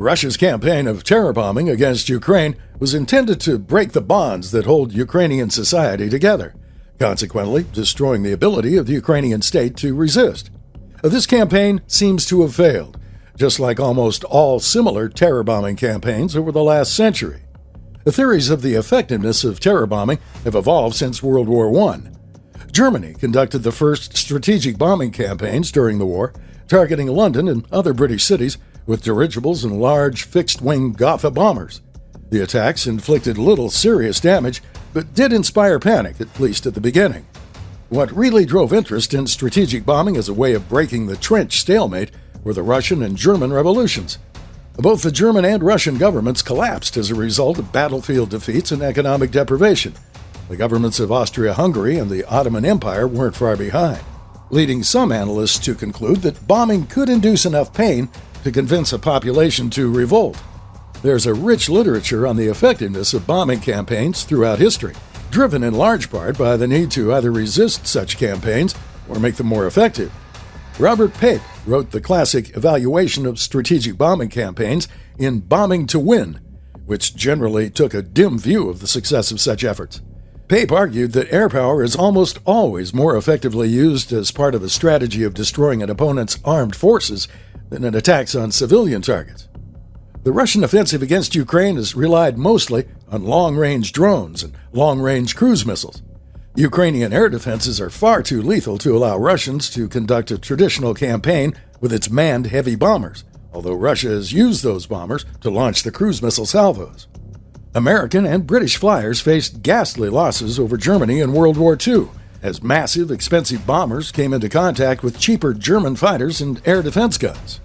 Russia's campaign of terror bombing against Ukraine was intended to break the bonds that hold Ukrainian society together, consequently destroying the ability of the Ukrainian state to resist. This campaign seems to have failed, just like almost all similar terror bombing campaigns over the last century. The theories of the effectiveness of terror bombing have evolved since World War I. Germany conducted the first strategic bombing campaigns during the war, targeting London and other British cities with dirigibles and large fixed-wing Gotha bombers. The attacks inflicted little serious damage, but did inspire panic, at least at the beginning. What really drove interest in strategic bombing as a way of breaking the trench stalemate were the Russian and German revolutions. Both the German and Russian governments collapsed as a result of battlefield defeats and economic deprivation. The governments of Austria-Hungary and the Ottoman Empire weren't far behind, leading some analysts to conclude that bombing could induce enough pain to convince a population to revolt. There's a rich literature on the effectiveness of bombing campaigns throughout history, driven in large part by the need to either resist such campaigns or make them more effective. Robert Pape wrote the classic evaluation of strategic bombing campaigns in Bombing to Win, which generally took a dim view of the success of such efforts. Pape argued that air power is almost always more effectively used as part of a strategy of destroying an opponent's armed forces than in attacks on civilian targets. The Russian offensive against Ukraine has relied mostly on long-range drones and long-range cruise missiles. Ukrainian air defenses are far too lethal to allow Russians to conduct a traditional campaign with its manned heavy bombers, although Russia has used those bombers to launch the cruise missile salvos. American and British flyers faced ghastly losses over Germany in World War II, as massive, expensive bombers came into contact with cheaper German fighters and air defense guns.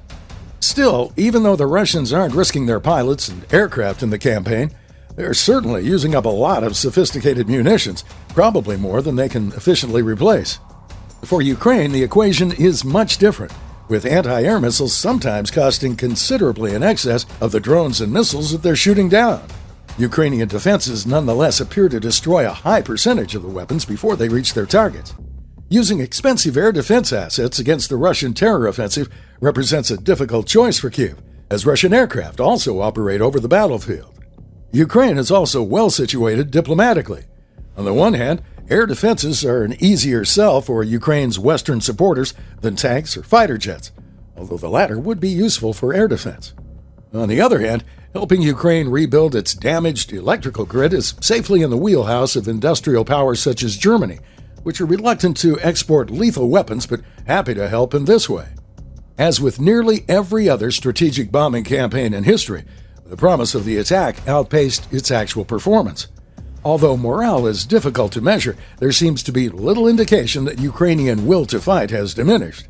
Still, even though the Russians aren't risking their pilots and aircraft in the campaign, they're certainly using up a lot of sophisticated munitions, probably more than they can efficiently replace. For Ukraine, the equation is much different, with anti-air missiles sometimes costing considerably in excess of the drones and missiles that they're shooting down. Ukrainian defenses nonetheless appear to destroy a high percentage of the weapons before they reach their targets. Using expensive air defense assets against the Russian terror offensive represents a difficult choice for Kyiv, as Russian aircraft also operate over the battlefield. Ukraine is also well situated diplomatically. On the one hand, air defenses are an easier sell for Ukraine's Western supporters than tanks or fighter jets, although the latter would be useful for air defense. On the other hand, helping Ukraine rebuild its damaged electrical grid is safely in the wheelhouse of industrial powers such as Germany, which are reluctant to export lethal weapons but happy to help in this way. As with nearly every other strategic bombing campaign in history, the promise of the attack outpaced its actual performance. Although morale is difficult to measure, there seems to be little indication that Ukrainian will to fight has diminished.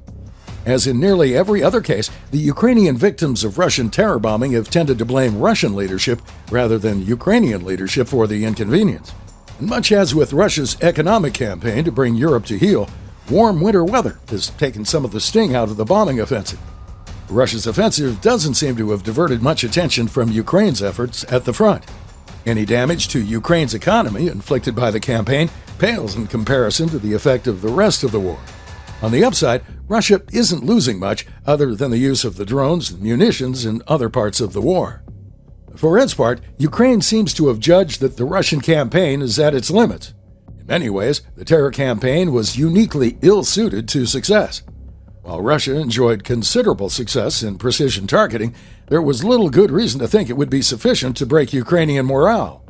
As in nearly every other case, the Ukrainian victims of Russian terror bombing have tended to blame Russian leadership rather than Ukrainian leadership for the inconvenience. And much as with Russia's economic campaign to bring Europe to heel, warm winter weather has taken some of the sting out of the bombing offensive. Russia's offensive doesn't seem to have diverted much attention from Ukraine's efforts at the front. Any damage to Ukraine's economy inflicted by the campaign pales in comparison to the effect of the rest of the war. On the upside, Russia isn't losing much other than the use of the drones and munitions in other parts of the war. For its part, Ukraine seems to have judged that the Russian campaign is at its limits. In many ways, the terror campaign was uniquely ill-suited to success. While Russia enjoyed considerable success in precision targeting, there was little good reason to think it would be sufficient to break Ukrainian morale.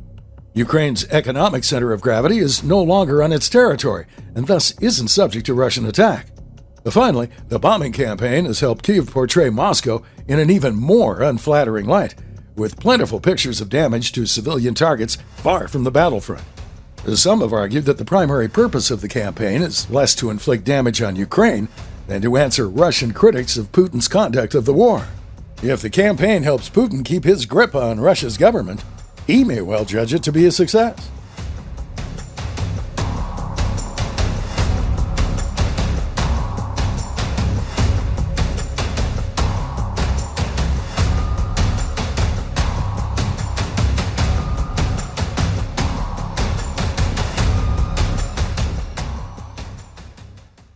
Ukraine's economic center of gravity is no longer on its territory, and thus isn't subject to Russian attack. Finally, the bombing campaign has helped Kyiv portray Moscow in an even more unflattering light, with plentiful pictures of damage to civilian targets far from the battlefront. Some have argued that the primary purpose of the campaign is less to inflict damage on Ukraine than to answer Russian critics of Putin's conduct of the war. If the campaign helps Putin keep his grip on Russia's government, he may well judge it to be a success.